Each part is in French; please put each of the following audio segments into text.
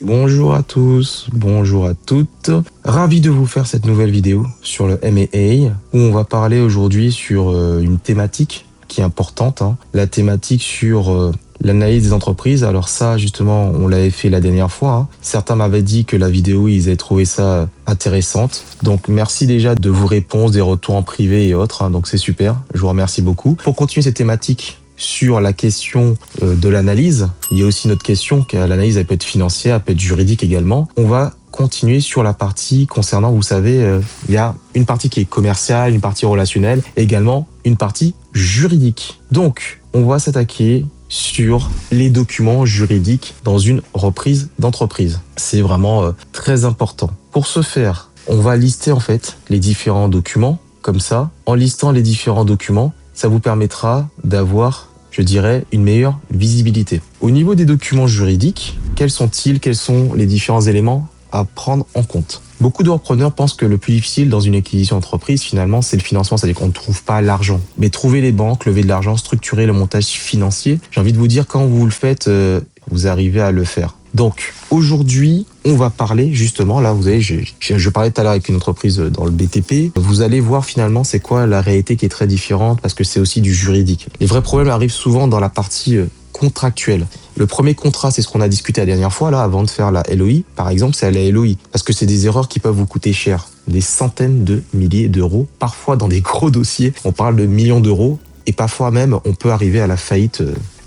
Bonjour à tous, bonjour à toutes. Ravi de vous faire cette nouvelle vidéo sur le M&A où on va parler aujourd'hui sur une thématique qui est importante, la thématique sur l'analyse des entreprises. Alors ça, justement, on l'avait fait la dernière fois. Certains m'avaient dit que la vidéo, ils avaient trouvé ça intéressante. Donc merci déjà de vos réponses, des retours en privé et autres. Donc c'est super, je vous remercie beaucoup. Pour continuer cette thématique, sur la question de l'analyse, il y a aussi une autre question, que l'analyse elle peut être financière, elle peut être juridique également. On va continuer sur la partie concernant, vous savez, il y a une partie qui est commerciale, une partie relationnelle, et également une partie juridique. Donc, on va s'attaquer sur les documents juridiques dans une reprise d'entreprise. C'est vraiment très important. Pour ce faire, on va lister en fait les différents documents, comme ça. En listant les différents documents, ça vous permettra d'avoir, je dirais, une meilleure visibilité. Au niveau des documents juridiques, quels sont-ils? Quels sont les différents éléments à prendre en compte? Beaucoup de repreneurs pensent que le plus difficile dans une acquisition d'entreprise, finalement, c'est le financement, c'est-à-dire qu'on ne trouve pas l'argent. Mais trouver les banques, lever de l'argent, structurer le montage financier, j'ai envie de vous dire, quand vous le faites, vous arrivez à le faire. Donc, aujourd'hui, on va parler justement, là, vous savez, je parlais tout à l'heure avec une entreprise dans le BTP. Vous allez voir finalement c'est quoi la réalité qui est très différente parce que c'est aussi du juridique. Les vrais problèmes arrivent souvent dans la partie contractuelle. Le premier contrat, c'est ce qu'on a discuté la dernière fois, là, avant de faire la LOI. Par exemple, c'est à la LOI. Parce que c'est des erreurs qui peuvent vous coûter cher. Des centaines de milliers d'euros. Parfois, dans des gros dossiers, on parle de millions d'euros. Et parfois même, on peut arriver à la faillite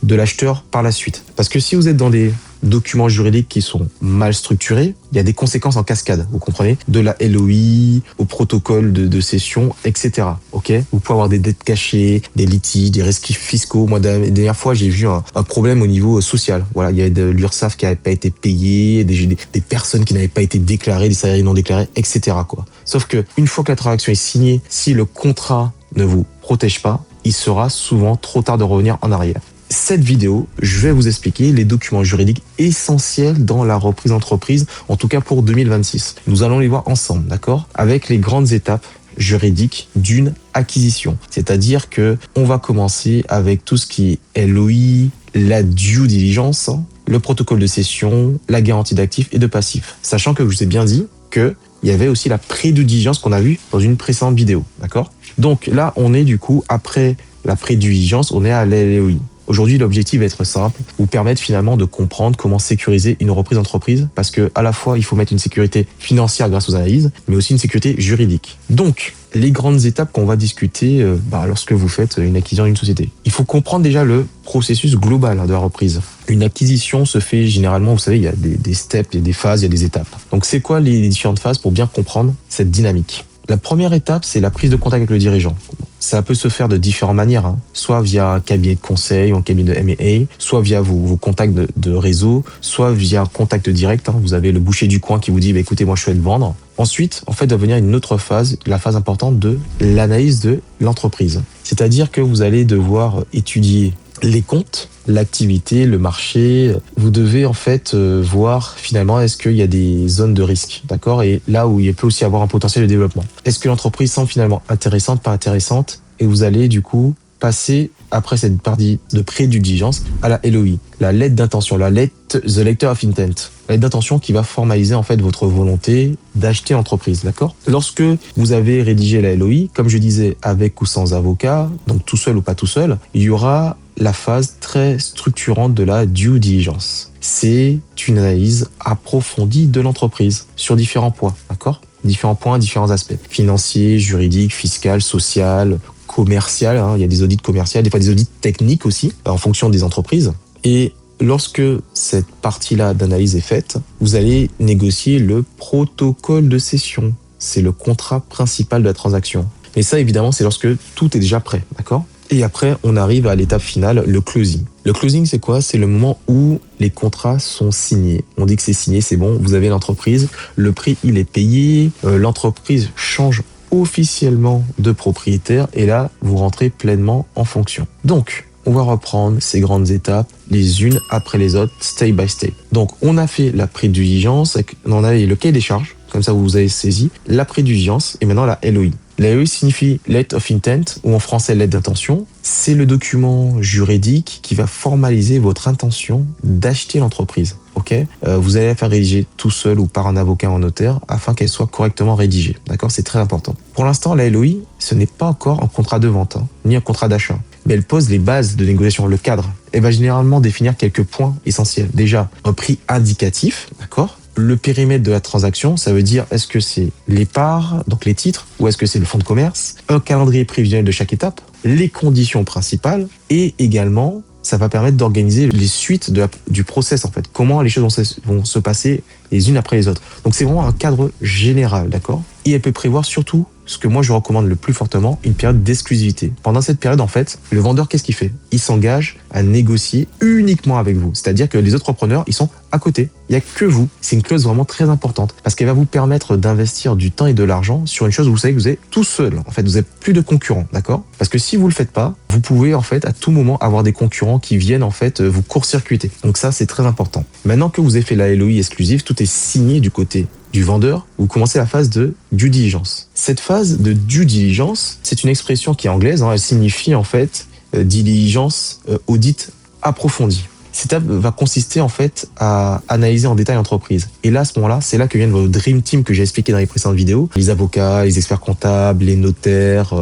de l'acheteur par la suite. Parce que si vous êtes dans des documents juridiques qui sont mal structurés, il y a des conséquences en cascade, vous comprenez? De la LOI au protocole de cession, etc. Ok? Vous pouvez avoir des dettes cachées, des litiges, des rescrits fiscaux. Moi, la dernière fois, j'ai vu un problème au niveau social. Voilà, il y avait de l'URSSAF qui n'avait pas été payé, des personnes qui n'avaient pas été déclarées, des salariés non déclarés, etc. quoi. Sauf que une fois que la transaction est signée, si le contrat ne vous protège pas, il sera souvent trop tard de revenir en arrière. Cette vidéo, je vais vous expliquer les documents juridiques essentiels dans la reprise d'entreprise, en tout cas pour 2026. Nous allons les voir ensemble, d'accord? Avec les grandes étapes juridiques d'une acquisition. C'est-à-dire que on va commencer avec tout ce qui est LOI, la due diligence, le protocole de cession, la garantie d'actifs et de passifs. Sachant que je vous ai bien dit que il y avait aussi la pré-due diligence qu'on a vu dans une précédente vidéo, d'accord? Donc là, on est du coup, après la pré-due diligence, on est à la LOI. Aujourd'hui, l'objectif va être simple, vous permettre finalement de comprendre comment sécuriser une reprise d'entreprise parce que à la fois, il faut mettre une sécurité financière grâce aux analyses, mais aussi une sécurité juridique. Donc, les grandes étapes qu'on va discuter lorsque vous faites une acquisition d'une société. Il faut comprendre déjà le processus global de la reprise. Une acquisition se fait généralement, vous savez, il y a des steps, il y a des phases, il y a des étapes. Donc, c'est quoi les différentes phases pour bien comprendre cette dynamique? La première étape, c'est la prise de contact avec le dirigeant. Ça peut se faire de différentes manières, soit via un cabinet de conseil ou un cabinet de M&A, soit via vos contacts de réseau, soit via un contact direct. Vous avez le boucher du coin qui vous dit écoutez, moi je souhaite vendre. Ensuite, en fait, va venir une autre phase, la phase importante de l'analyse de l'entreprise. C'est-à-dire que vous allez devoir étudier les comptes, l'activité, le marché. Vous devez en fait voir finalement est-ce qu'il y a des zones de risque, d'accord? Et là où il peut aussi avoir un potentiel de développement. Est-ce que l'entreprise semble finalement intéressante, pas intéressante? Et vous allez du coup passer après cette partie de pré-due diligence à la LOI, la lettre d'intention, the letter of intent, la lettre d'intention qui va formaliser en fait votre volonté d'acheter l'entreprise, d'accord? Lorsque vous avez rédigé la LOI, comme je disais, avec ou sans avocat, donc tout seul ou pas tout seul, il y aura la phase très structurante de la due diligence. C'est une analyse approfondie de l'entreprise sur différents points, d'accord? Différents points, différents aspects. Financier, juridique, fiscal, social, commercial. Il y a des audits commerciaux, des fois des audits techniques aussi, en fonction des entreprises. Et lorsque cette partie-là d'analyse est faite, vous allez négocier le protocole de cession. C'est le contrat principal de la transaction. Mais ça, évidemment, c'est lorsque tout est déjà prêt, d'accord? Et après, on arrive à l'étape finale, le closing. Le closing, c'est quoi? C'est le moment où les contrats sont signés. On dit que c'est signé, c'est bon, vous avez l'entreprise, le prix, il est payé, l'entreprise change officiellement de propriétaire et là, vous rentrez pleinement en fonction. Donc, on va reprendre ces grandes étapes les unes après les autres, step by step. Donc, on a fait la pré-due diligence, on a le cahier des charges, comme ça vous avez saisi, la pré-due diligence et maintenant la LOI. La LOI signifie Letter of Intent, ou en français lettre d'intention. c'est le document juridique qui va formaliser votre intention d'acheter l'entreprise. Ok, vous allez la faire rédiger tout seul ou par un avocat ou un notaire afin qu'elle soit correctement rédigée. D'accord, c'est très important. Pour l'instant, la LOI, ce n'est pas encore un contrat de vente, ni un contrat d'achat. Mais elle pose les bases de négociation, le cadre. Elle va généralement définir quelques points essentiels. Déjà, un prix indicatif, d'accord ? Le périmètre de la transaction, ça veut dire est-ce que c'est les parts, donc les titres, ou est-ce que c'est le fonds de commerce, un calendrier prévisionnel de chaque étape, les conditions principales, et également, ça va permettre d'organiser les suites du process, en fait. Comment les choses vont se passer les unes après les autres. Donc c'est vraiment un cadre général, d'accord ? Et elle peut prévoir surtout, ce que moi je recommande le plus fortement, une période d'exclusivité. Pendant cette période, en fait, le vendeur, qu'est-ce qu'il fait ? Il s'engage à négocier uniquement avec vous. C'est-à-dire que les autres repreneurs, ils sont à côté. Il n'y a que vous. C'est une clause vraiment très importante parce qu'elle va vous permettre d'investir du temps et de l'argent sur une chose où vous savez que vous êtes tout seul. En fait, vous n'avez plus de concurrents, d'accord ? Parce que si vous le faites pas, vous pouvez en fait à tout moment avoir des concurrents qui viennent en fait vous court-circuiter. Donc ça, c'est très important. Maintenant que vous avez fait la LOI exclusive, tout est signé du côté du vendeur, vous commencez la phase de due diligence. Cette phase de due diligence, c'est une expression qui est anglaise, elle signifie en fait diligence, audit approfondi. Cette étape va consister en fait à analyser en détail l'entreprise. Et là, à ce moment-là, c'est là que viennent vos dream team que j'ai expliqué dans les précédentes vidéos, les avocats, les experts comptables, les notaires,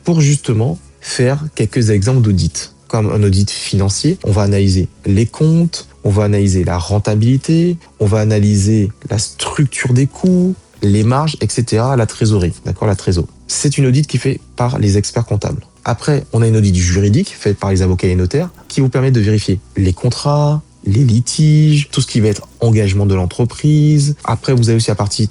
pour justement faire quelques exemples d'audits. Comme un audit financier, on va analyser les comptes, on va analyser la rentabilité, on va analyser la structure des coûts, les marges, etc., la trésorerie, d'accord, la trésor. C'est une audit qui est faite par les experts comptables. Après, on a une audit juridique faite par les avocats et les notaires qui vous permet de vérifier les contrats, les litiges, tout ce qui va être engagement de l'entreprise. Après, vous avez aussi la partie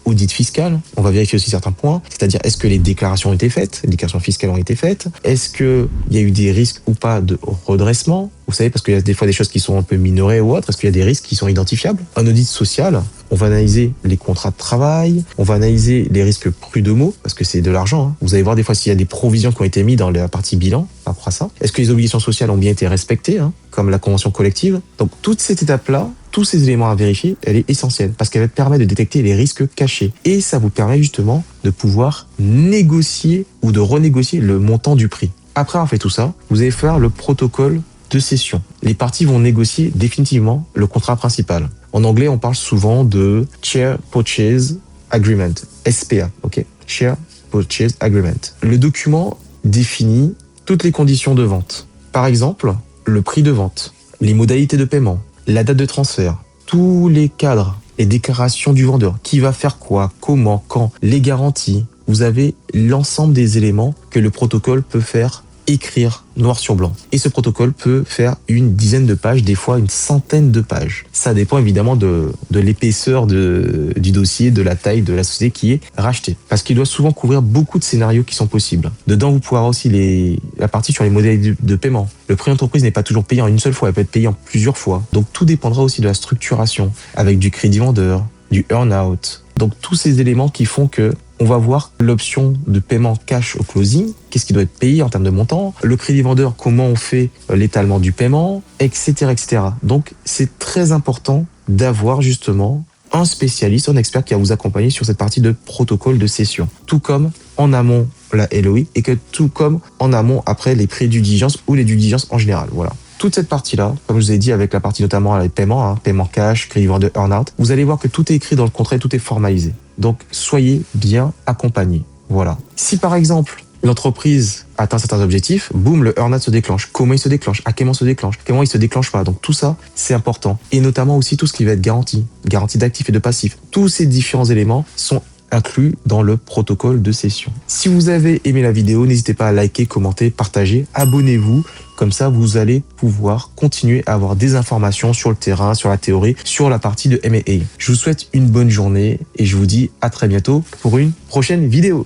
audit fiscal. On va vérifier aussi certains points, c'est-à-dire est-ce que les déclarations ont été faites, les déclarations fiscales ont été faites, est-ce qu'il y a eu des risques ou pas de redressement, vous savez, parce qu'il y a des fois des choses qui sont un peu minorées ou autres, est-ce qu'il y a des risques qui sont identifiables. Un audit social, on va analyser les contrats de travail, on va analyser les risques prud'homaux, parce que c'est de l'argent. Vous allez voir des fois s'il y a des provisions qui ont été mises dans la partie bilan, par rapport à ça. Est-ce que les obligations sociales ont bien été respectées, comme la convention collective. Donc toute cette étape-là, tous ces éléments à vérifier, elle est essentielle parce qu'elle va te permettre de détecter les risques cachés. Et ça vous permet justement de pouvoir négocier ou de renégocier le montant du prix. Après avoir fait tout ça, vous allez faire le protocole de cession. Les parties vont négocier définitivement le contrat principal. En anglais, on parle souvent de Share Purchase Agreement, SPA, ok? Share Purchase Agreement. Le document définit toutes les conditions de vente. Par exemple, le prix de vente, les modalités de paiement, la date de transfert, tous les cadres, les déclarations du vendeur, qui va faire quoi, comment, quand, les garanties. Vous avez l'ensemble des éléments que le protocole peut faire écrire noir sur blanc. Et ce protocole peut faire une dizaine de pages, des fois une centaine de pages. Ça dépend évidemment de l'épaisseur du dossier, de la taille de la société qui est rachetée. Parce qu'il doit souvent couvrir beaucoup de scénarios qui sont possibles. Dedans, vous pouvez avoir aussi la partie sur les modèles de paiement. Le prix d'entreprise n'est pas toujours payé en une seule fois, elle peut être payée en plusieurs fois. Donc tout dépendra aussi de la structuration, avec du crédit vendeur, du earn-out. Donc tous ces éléments qui font que on va voir l'option de paiement cash au closing, qu'est-ce qui doit être payé en termes de montant, le crédit vendeur, comment on fait l'étalement du paiement, etc., etc. Donc c'est très important d'avoir justement un spécialiste, un expert qui va vous accompagner sur cette partie de protocole de cession. Tout comme en amont la LOI et que tout comme en amont après les pré-due diligence ou les due diligence en général. Voilà. Toute cette partie-là, comme je vous ai dit, avec la partie notamment les paiements, paiement cash, crédit vendeur, earn-out, vous allez voir que tout est écrit dans le contrat et tout est formalisé. Donc, soyez bien accompagnés. Voilà. Si par exemple, l'entreprise atteint certains objectifs, boum, le earn-out se déclenche. Comment il se déclenche? À quel moment il se déclenche? Comment il se déclenche pas? Donc tout ça, c'est important. Et notamment aussi tout ce qui va être garantie d'actifs et de passifs. Tous ces différents éléments sont inclus dans le protocole de cession. Si vous avez aimé la vidéo, n'hésitez pas à liker, commenter, partager, abonnez-vous. Comme ça, vous allez pouvoir continuer à avoir des informations sur le terrain, sur la théorie, sur la partie de M&A. Je vous souhaite une bonne journée et je vous dis à très bientôt pour une prochaine vidéo.